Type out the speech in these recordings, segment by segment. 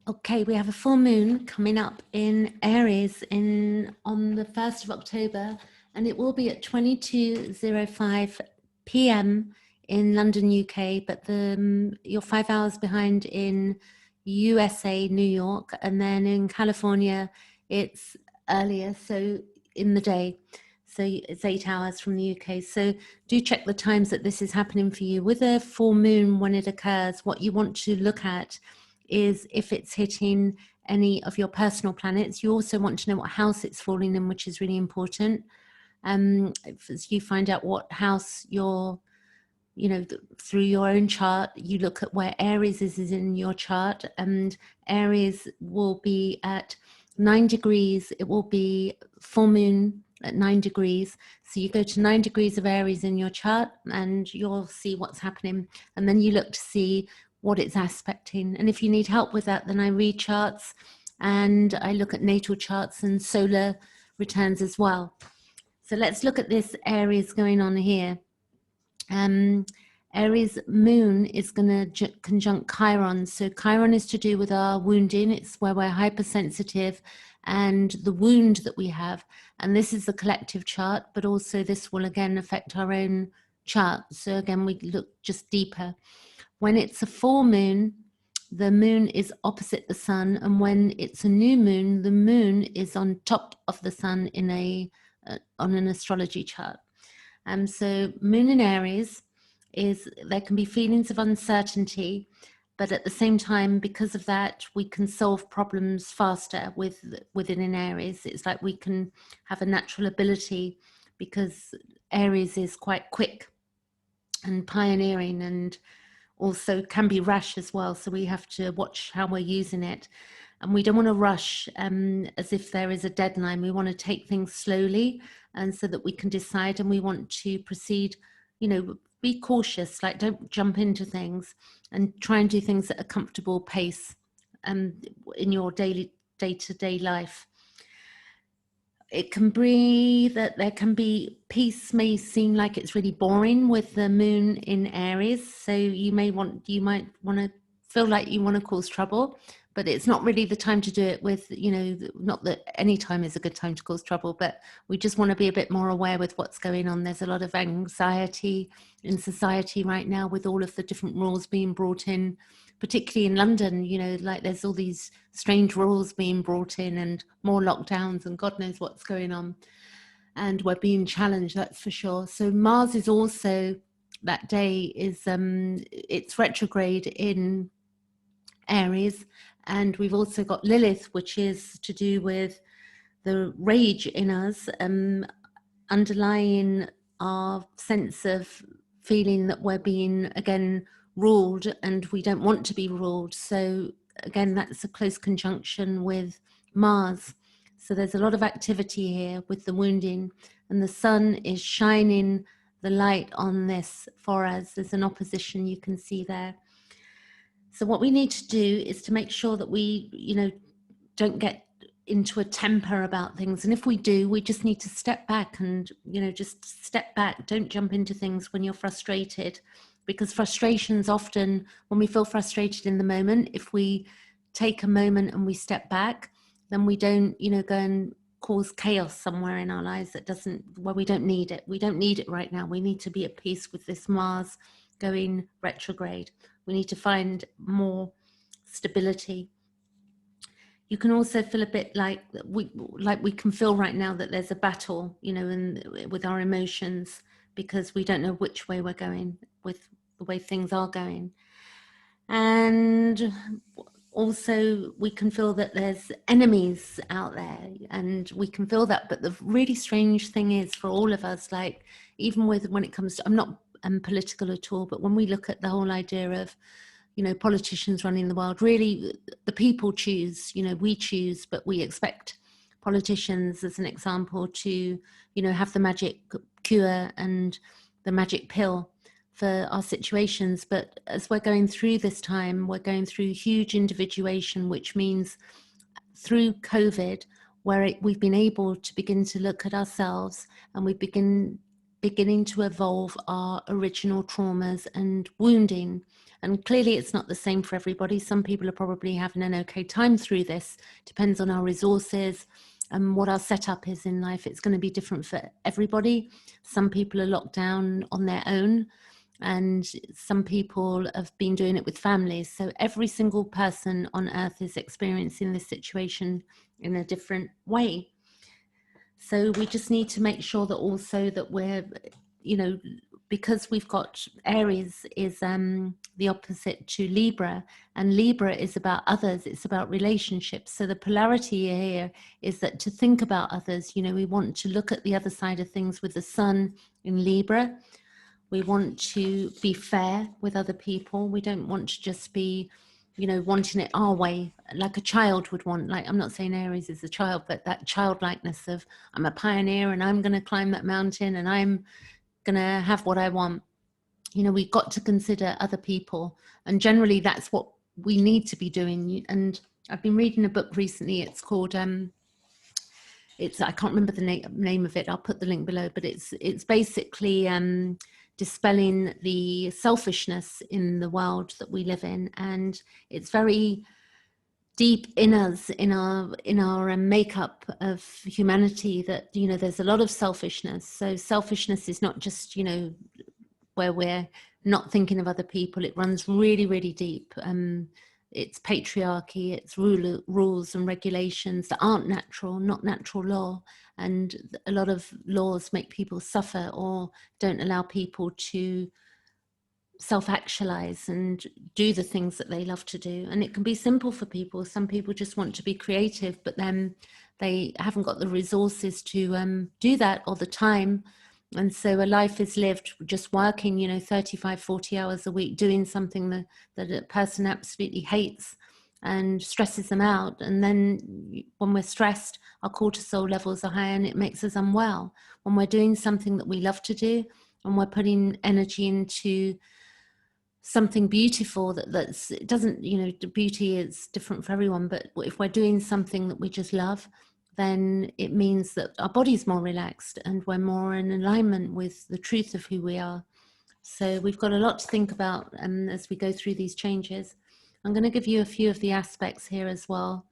Okay, we have a full moon coming up in Aries on the 1st of October, and it will be at 22:05 p.m. in London, UK, but you're 5 hours behind in USA, New York, and then in California, it's earlier, so in the day. So it's 8 hours from the UK. So do check the times that this is happening for you. With a full moon, when it occurs, what you want to look at is if it's hitting any of your personal planets. You also want to know what house it's falling in, which is really important. As you find out what house you're, through your own chart, you look at where Aries is in your chart, and Aries will be at 9 degrees. It will be full moon at 9 degrees. So you go to 9 degrees of Aries in your chart and you'll see what's happening. And then you look to see what it's aspecting. And if you need help with that, then I read charts and I look at natal charts and solar returns as well. So let's look at this Aries going on here. Aries moon is going to conjunct Chiron. So Chiron is to do with our wounding. It's where we're hypersensitive and the wound that we have. And this is the collective chart, but also this will again affect our own chart. So again, we look just deeper. When it's a full moon, the moon is opposite the sun. And when it's a new moon, the moon is on top of the sun in on an astrology chart. So moon in Aries there can be feelings of uncertainty, but at the same time, because of that, we can solve problems faster within an Aries. It's like we can have a natural ability because Aries is quite quick and pioneering and also can be rash as well. So we have to watch how we're using it. And we don't want to rush as if there is a deadline. We want to take things slowly and so that we can decide, and we want to proceed, be cautious, like don't jump into things and try and do things at a comfortable pace in your day-to-day life. It can be that there can be peace may seem like it's really boring with the moon in Aries. So you might want to feel like you want to cause trouble, but it's not really the time to do it with, not that any time is a good time to cause trouble, but we just want to be a bit more aware with what's going on. There's a lot of anxiety in society right now with all of the different rules being brought in, particularly in London, like there's all these strange rules being brought in and more lockdowns and God knows what's going on. And we're being challenged, that's for sure. So Mars is also, that day is, it's retrograde in Aries. And we've also got Lilith, which is to do with the rage in us, underlying our sense of feeling that we're being, again, ruled and we don't want to be ruled. So again, that's a close conjunction with Mars. So there's a lot of activity here with the wounding, and the sun is shining the light on this for us. There's an opposition you can see there. So what we need to do is to make sure that we, don't get into a temper about things. And if we do, we just need to step back and, just step back. Don't jump into things when you're frustrated, because frustrations often, when we feel frustrated in the moment, if we take a moment and we step back, then we don't, go and cause chaos somewhere in our lives where we don't need it. We don't need it right now. We need to be at peace with this Mars going retrograde. We need to find more stability. You can also feel a bit like we can feel right now that there's a battle, with our emotions, because we don't know which way we're going with the way things are going. And also we can feel that there's enemies out there, and we can feel that. But the really strange thing is, for all of us, like even when it comes to, I'm not political at all, but when we look at the whole idea of, politicians running the world, really the people choose, we choose, but we expect politicians, as an example, to, have the magic cure and the magic pill for our situations. But as we're going through this time, we're going through huge individuation, which means through COVID, where we've been able to begin to look at ourselves, and we begin beginning to evolve our original traumas and wounding. And clearly it's not the same for everybody. Some people are probably having an okay time through this. Depends on our resources and what our setup is in life. It's going to be different for everybody. Some people are locked down on their own, and some people have been doing it with families. So every single person on earth is experiencing this situation in a different way. So we just need to make sure that also that we're, you know, because we've got Aries is the opposite to Libra, and Libra is about others, it's about relationships. So the polarity here is that to think about others, you know, we want to look at the other side of things with the sun in Libra. We want to be fair with other people. We don't want to just be, you know, wanting it our way, like a child would want. Like, I'm not saying Aries is a child, but that childlikeness of, I'm a pioneer and I'm going to climb that mountain and I'm going to have what I want. You know, we've got to consider other people. And generally that's what we need to be doing. And I've been reading a book recently. It's called, I can't remember the name of it. I'll put the link below, but it's basically dispelling the selfishness in the world that we live in. And it's very deep in us, in our makeup of humanity, that, you know, there's a lot of selfishness. So selfishness is not just, you know, where we're not thinking of other people. It runs really, really deep. It's patriarchy, it's rules and regulations that aren't natural, not natural law. And a lot of laws make people suffer or don't allow people to self-actualize and do the things that they love to do. And it can be simple for people. Some people just want to be creative, but then they haven't got the resources to do that all the time. And so a life is lived just working, you know, 35, 40 hours a week, doing something that a person absolutely hates and stresses them out. And then when we're stressed, our cortisol levels are high and it makes us unwell. When we're doing something that we love to do and we're putting energy into something beautiful that's, it doesn't, you know, the beauty is different for everyone, but if we're doing something that we just love, then it means that our body's more relaxed and we're more in alignment with the truth of who we are. So we've got a lot to think about as we go through these changes. I'm going to give you a few of the aspects here as well.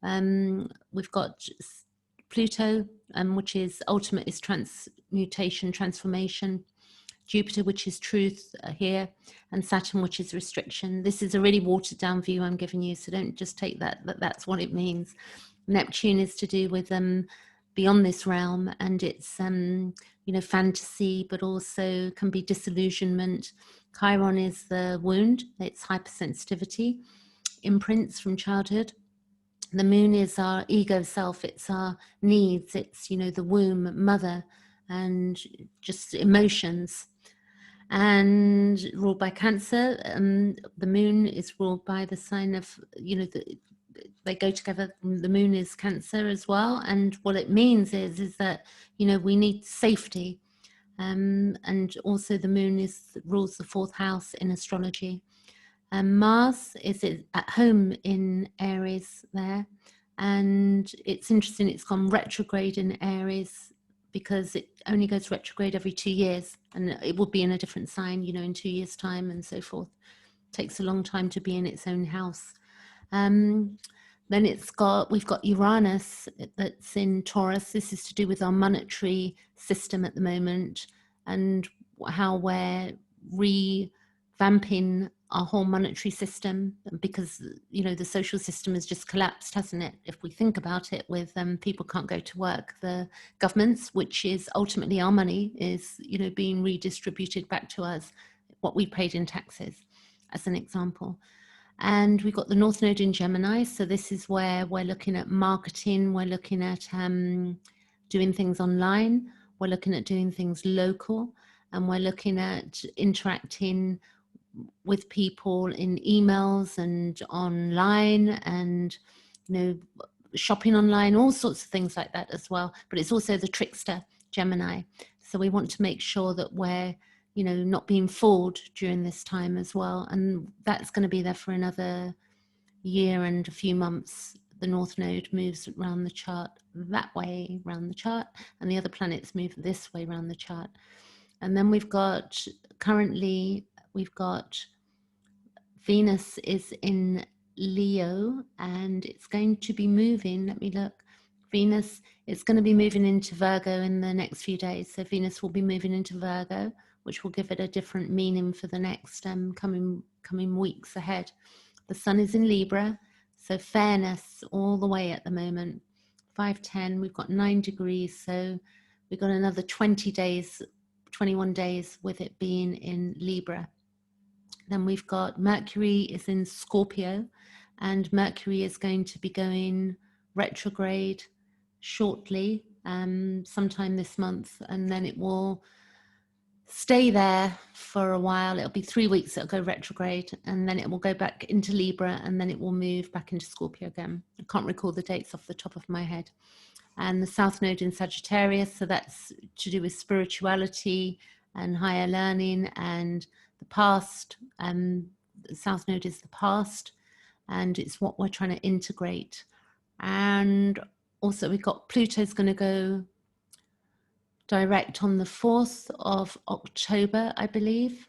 We've got Pluto, which is ultimate, is transmutation, transformation. Jupiter, which is truth here, and Saturn, which is restriction. This is a really watered down view I'm giving you, so don't just take that's what it means. Neptune is to do with beyond this realm, and it's you know, fantasy, but also can be disillusionment. Chiron is the wound, it's hypersensitivity, imprints from childhood. The moon is our ego self, it's our needs, it's, you know, the womb, mother, and just emotions. And ruled by Cancer, the moon is ruled by the sign of, you know, they go together. The moon is Cancer as well, and what it means is that, you know, we need safety, and also the moon rules the 4th house in astrology. Mars is at home in Aries there, and it's interesting, it's gone retrograde in Aries because it only goes retrograde every 2 years, and it will be in a different sign, you know, in 2 years' time and so forth. It takes a long time to be in its own house. Then we've got Uranus that's in Taurus. This is to do with our monetary system at the moment and how we're revamping our whole monetary system, because, you know, the social system has just collapsed, hasn't it? If we think about it, with people can't go to work, the governments, which is ultimately our money, is, you know, being redistributed back to us, what we paid in taxes, as an example. And we've got the North Node in Gemini, so this is where we're looking at marketing, we're looking at doing things online, we're looking at doing things local, and we're looking at interacting with people in emails and online, and, you know, shopping online, all sorts of things like that as well. But it's also the trickster Gemini, so we want to make sure that we're, you know, not being fooled during this time as well. And that's going to be there for another year and a few months. The North Node moves around the chart that way around the chart, and the other planets move this way around the chart. And then we've got, currently, we've got Venus is in Leo, and it's going to be moving, let me look. Venus is going to be moving into Virgo in the next few days. So Venus will be moving into Virgo, which will give it a different meaning for the next coming weeks ahead. The sun is in Libra, so fairness all the way at the moment. 5-10, we've got 9 degrees, so we've got another 20 days, 21 days with it being in Libra. Then we've got Mercury is in Scorpio, and Mercury is going to be going retrograde shortly, sometime this month, and then it will stay there for a while. It'll be 3 weeks, it'll go retrograde, and then it will go back into Libra, and then it will move back into Scorpio again. I can't recall the dates off the top of my head. And the South Node in Sagittarius, so that's to do with spirituality and higher learning and the past. The South Node is the past, and it's what we're trying to integrate. And also we've got Pluto's going to go direct on the 4th of October, I believe.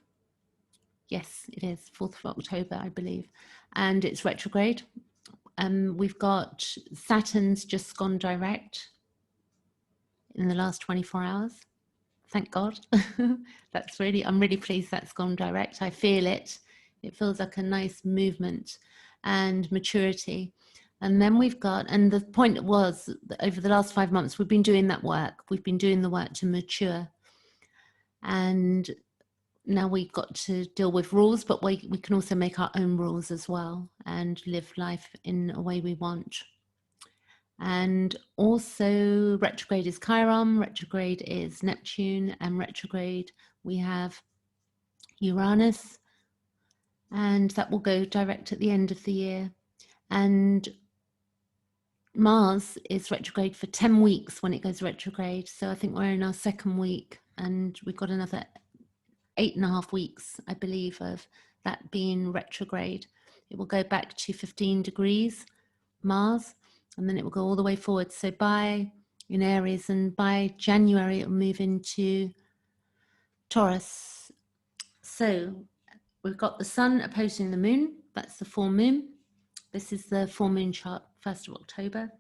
Yes, it is 4th of October, I believe. And it's retrograde. We've got Saturn's just gone direct in the last 24 hours. Thank God. I'm really pleased that's gone direct. I feel it. It feels like a nice movement and maturity. And then we've got, and the point was that over the last 5 months, we've been doing that work. We've been doing the work to mature. And now we've got to deal with rules, but we can also make our own rules as well and live life in a way we want. And also retrograde is Chiron, retrograde is Neptune, and retrograde we have Uranus, and that will go direct at the end of the year. And Mars is retrograde for 10 weeks when it goes retrograde. So I think we're in our 2nd week, and we've got another 8.5 weeks, I believe, of that being retrograde. It will go back to 15 degrees, Mars, and then it will go all the way forward. So in Aries, and by January, it will move into Taurus. So we've got the sun opposing the moon. That's the full moon. This is the full moon chart, 1st of October.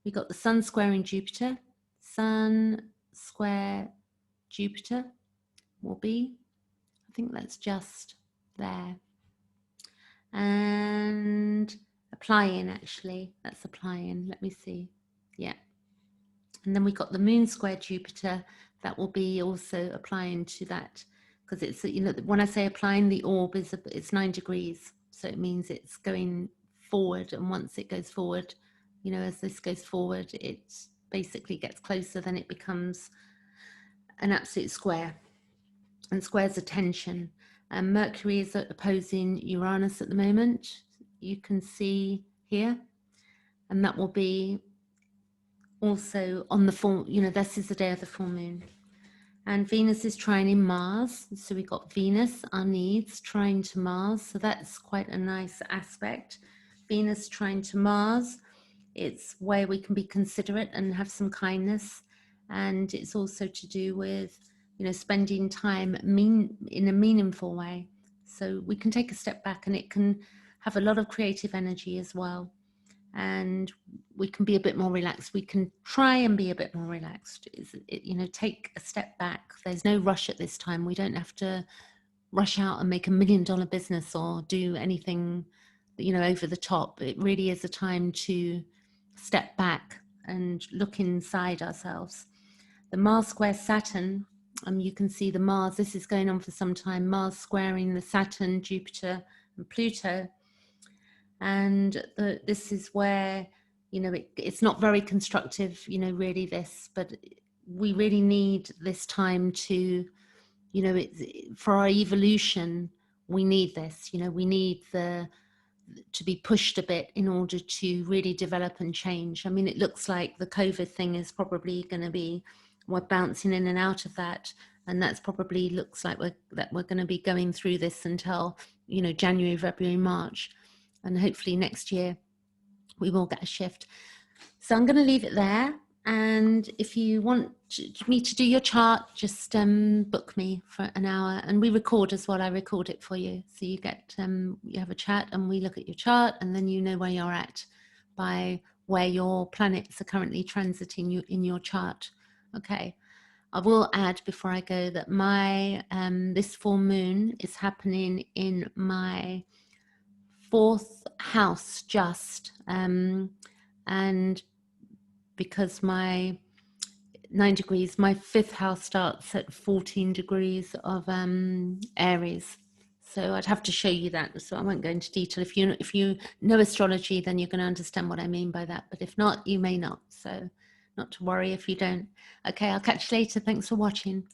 We've got the sun squaring Jupiter. Sun square Jupiter will be, I think that's just there. And applying, actually, that's applying. Let me see. Yeah. And then we got the moon square Jupiter. That will be also applying to that, because it's, when I say applying, the orb is, it's 9 degrees. So it means it's going forward. And once it goes forward, as this goes forward, it basically gets closer, then it becomes an absolute square. And squares are tension. And Mercury is opposing Uranus at the moment. You can see here, and that will be also on the full, this is the day of the full moon. And Venus is trining Mars. So we got Venus, our needs, trine to Mars. So that's quite a nice aspect. Venus trine to Mars. It's where we can be considerate and have some kindness. And it's also to do with, spending time in a meaningful way. So we can take a step back, and it can have a lot of creative energy as well. And we can be a bit more relaxed. We can try and be a bit more relaxed. Take a step back. There's no rush at this time. We don't have to rush out and make $1 million business or do anything, over the top. It really is a time to step back and look inside ourselves. The Mars square Saturn, you can see the Mars, this is going on for some time, Mars squaring the Saturn, Jupiter, and Pluto. And this is where, it's not very constructive, really this, but we really need this time to, for our evolution, we need this, we need to be pushed a bit in order to really develop and change. I mean, it looks like the COVID thing is probably going to be, we're bouncing in and out of that. And that's probably looks like we're going to be going through this until, January, February, March. And hopefully next year we will get a shift. So I'm going to leave it there. And if you want me to do your chart, just book me for an hour. And we record as well. I record it for you. So you get, you have a chat and we look at your chart, and then you know where you're at by where your planets are currently transiting you in your chart. Okay. I will add before I go that my, this full moon is happening in my 4th house just, and because my 9 degrees, my 5th house starts at 14 degrees of Aries. So I'd have to show you that, so I won't go into detail. If you know astrology, then you're going to understand what I mean by that, but if not, you may not, so not to worry if you don't. Okay, I'll catch you later. Thanks for watching.